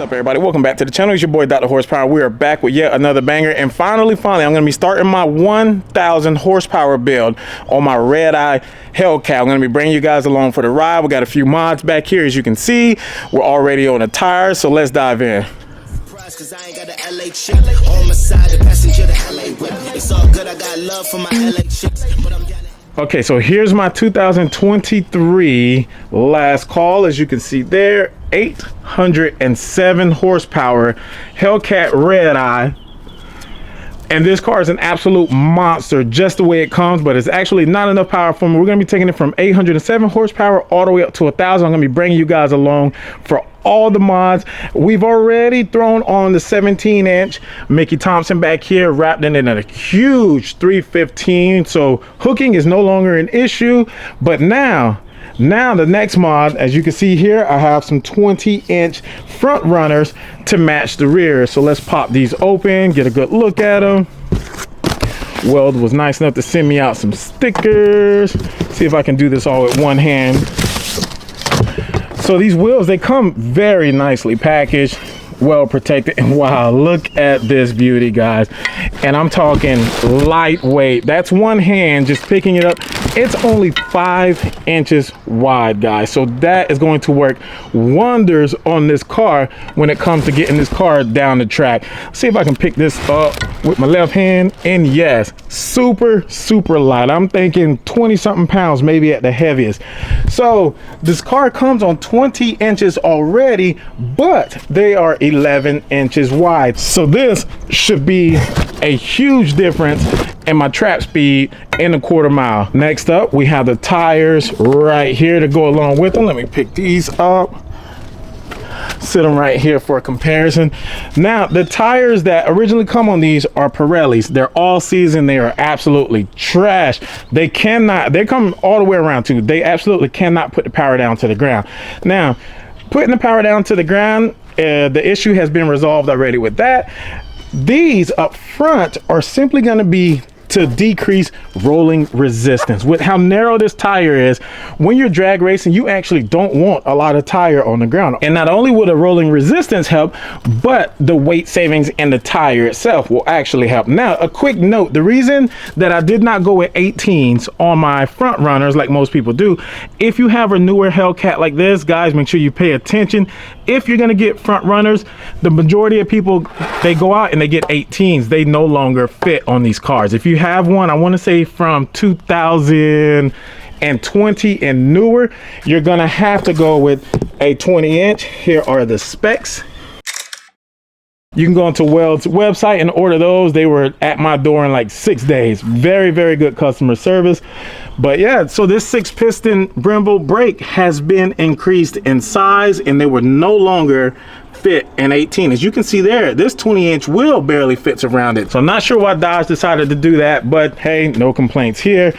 up, everybody? Welcome back to the channel. It's your boy Dr. Horsepower. We are back with yet another banger, and finally I'm going to be starting my 1,000 horsepower build on my RedEye Hellcat. I'm going to be bringing you guys along for the ride. We got a few mods back here, as you can see. We're already on the tires, so let's dive in. Cause I ain't got the LA chick on my side, the passenger, the LA whip. It's all good, I got love for my LA chicks, but I'm down. Okay, so here's my 2023 last call. As you can see there, 807 horsepower Hellcat RedEye. And this car is an absolute monster just the way it comes, but it's actually not enough power for me. We're gonna be taking it from 807 horsepower all the way up to 1,000. I'm gonna be bringing you guys along for all the mods. We've already thrown on the 17-inch Mickey Thompson back here, wrapped in a huge 315. So hooking is no longer an issue, but now the next mod, as you can see here, I have some 20-inch front runners to match the rear. So let's pop these open, get a good look at them. Weld was nice enough to send me out some stickers. See if I can do this all with one hand. So these wheels, they come very nicely packaged, well protected, and wow, look at this beauty, guys. And I'm talking lightweight. That's one hand just picking it up. It's only 5 inches wide, guys, so that is going to work wonders on this car when it comes to getting this car down the track. See if I can pick this up with my left hand, and yes, super light. I'm thinking 20 something pounds, maybe at the heaviest. So this car comes on 20 inches already, but they are 11 inches wide, so this should be a huge difference in my trap speed in a quarter mile. Next up, we have the tires right here to go along with them. Let me pick these up, sit them right here for a comparison. Now, the tires that originally come on these are Pirellis. They're all season. They are absolutely trash. They come all the way around too. They absolutely cannot put the power down to the ground. Now, putting the power down to the ground, the issue has been resolved already with that. These up front are simply going to be to decrease rolling resistance. With how narrow this tire is, when you're drag racing, you actually don't want a lot of tire on the ground. And not only will the rolling resistance help, but the weight savings in the tire itself will actually help. Now, a quick note, the reason that I did not go with 18s on my front runners like most people do, if you have a newer Hellcat like this, guys, make sure you pay attention. If you're gonna get front runners, the majority of people, they go out and they get 18s. They no longer fit on these cars. If you have one, I want to say from 2020 and newer, you're gonna have to go with a 20-inch. Here are the specs. You can go onto Weld's website and order those. They were at my door in like 6 days. Very good customer service. But yeah, so this 6-piston Brembo brake has been increased in size, and they were no longer fit in 18. As you can see there, this 20-inch wheel barely fits around it. So I'm not sure why Dodge decided to do that, but hey, no complaints here.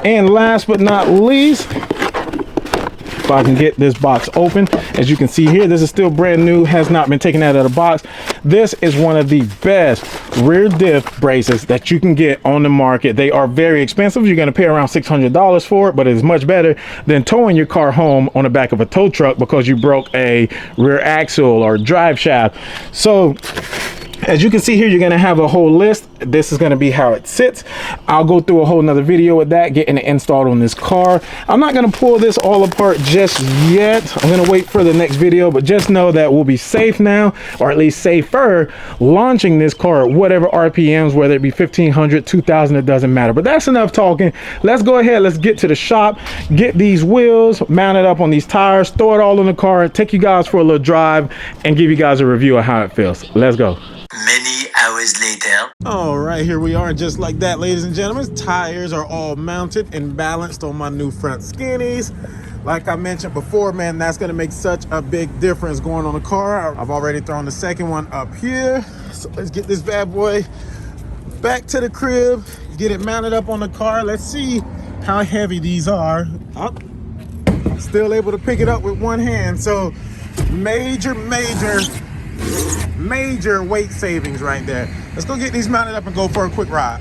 And last but not least, if I can get this box open, as you can see here, this is still brand new, has not been taken out of the box. This is one of the best rear diff braces that you can get on the market. They are very expensive. You're going to pay around $600 for it, but it's much better than towing your car home on the back of a tow truck because you broke a rear axle or drive shaft. So as you can see here, you're going to have a whole list. This is going to be how it sits. I'll go through a whole nother video with that, getting it installed on this car. I'm not going to pull this all apart just yet. I'm going to wait for the next video, but just know that we'll be safe now, or at least safer, launching this car at whatever RPMs, whether it be 1500, 2000, it doesn't matter. But that's enough talking. Let's go ahead. Let's get to the shop, get these wheels mounted up on these tires, throw it all in the car, take you guys for a little drive, and give you guys a review of how it feels. Let's go. Many hours later. All right, here we are, just like that, ladies and gentlemen. Tires are all mounted and balanced on my new front skinnies. Like I mentioned before, man, that's gonna make such a big difference going on the car. I've already thrown the second one up here. So let's get this bad boy back to the crib, get it mounted up on the car. Let's see how heavy these are. I'm still able to pick it up with one hand. So major weight savings right there. Let's go get these mounted up and go for a quick ride.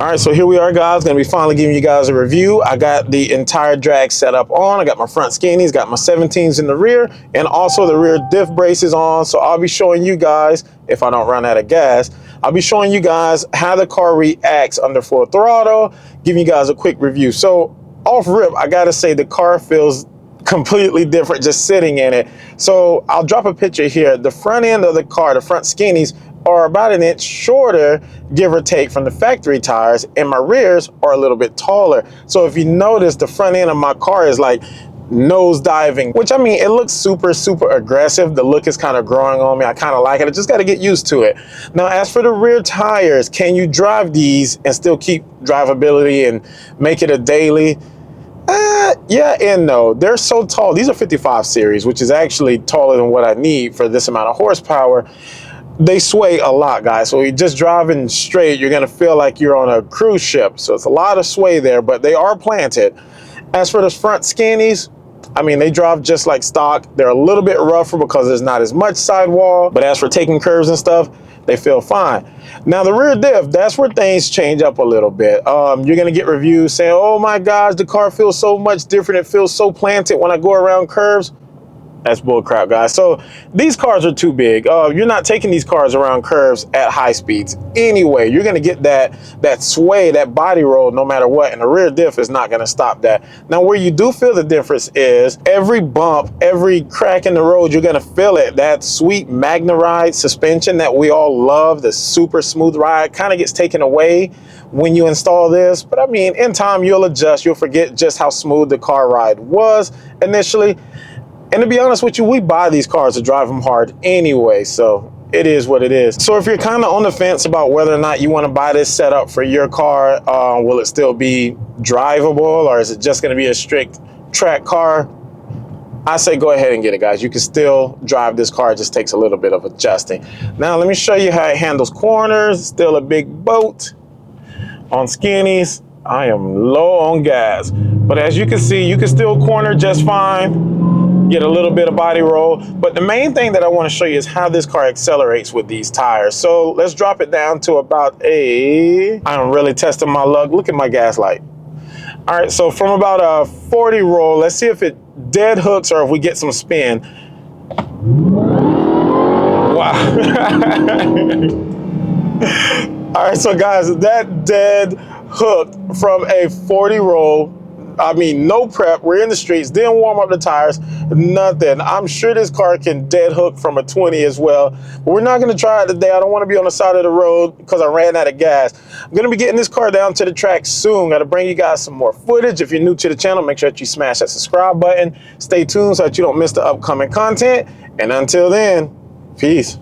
All right, so here we are, guys. Gonna be finally giving you guys a review. I got the entire drag set up on. I got my front skinnies, got my 17s in the rear, and also the rear diff braces on. So I'll be showing you guys, if I don't run out of gas, I'll be showing you guys how the car reacts under full throttle, giving you guys a quick review. So off rip, I gotta say the car feels completely different just sitting in it. So I'll drop a picture here. The front end of the car, the front skinnies, are about an inch shorter, give or take, from the factory tires, and my rears are a little bit taller. So if you notice, the front end of my car is like nose diving, which, I mean, it looks super aggressive. The look is kind of growing on me. I kind of like it. I just got to get used to it. Now, as for the rear tires, can you drive these and still keep drivability and make it a daily? Yeah and no. They're so tall. These are 55 series, which is actually taller than what I need for this amount of horsepower. They sway a lot, guys. So you're just driving straight, you're gonna feel like you're on a cruise ship. So it's a lot of sway there, but they are planted. As for the front skinnies, I mean, they drive just like stock. They're a little bit rougher because there's not as much sidewall, but as for taking curves and stuff, they feel fine. Now the rear diff, that's where things change up a little bit. You're gonna get reviews saying, oh my gosh, the car feels so much different. It feels so planted when I go around curves. That's bull crap, guys. So these cars are too big. You're not taking these cars around curves at high speeds. Anyway, you're gonna get that sway, that body roll, no matter what, and the rear diff is not gonna stop that. Now, where you do feel the difference is every bump, every crack in the road, you're gonna feel it. That sweet Magna ride suspension that we all love, the super smooth ride, kind of gets taken away when you install this. But I mean, in time, you'll adjust. You'll forget just how smooth the car ride was initially. And to be honest with you, we buy these cars to drive them hard anyway, so it is what it is. So if you're kind of on the fence about whether or not you want to buy this setup for your car, will it still be drivable, or is it just going to be a strict track car? I say go ahead and get it, guys. You can still drive this car. It just takes a little bit of adjusting. Now let me show you how it handles corners. Still a big boat. On skinnies, I am low on gas, but as you can see, you can still corner just fine. Get a little bit of body roll, but the main thing that I want to show you is how this car accelerates with these tires. So let's drop it down to about I'm really testing my luck. Look at my gas light. All right, so from about a 40 roll, let's see if it dead hooks or if we get some spin. Wow. All right, so guys, that dead hooked from a 40 roll. I mean, no prep, we're in the streets, didn't warm up the tires, nothing. I'm sure this car can dead hook from a 20 as well, but we're not gonna try it today. I don't wanna be on the side of the road because I ran out of gas. I'm gonna be getting this car down to the track soon. Gotta bring you guys some more footage. If you're new to the channel, make sure that you smash that subscribe button. Stay tuned so that you don't miss the upcoming content. And until then, peace.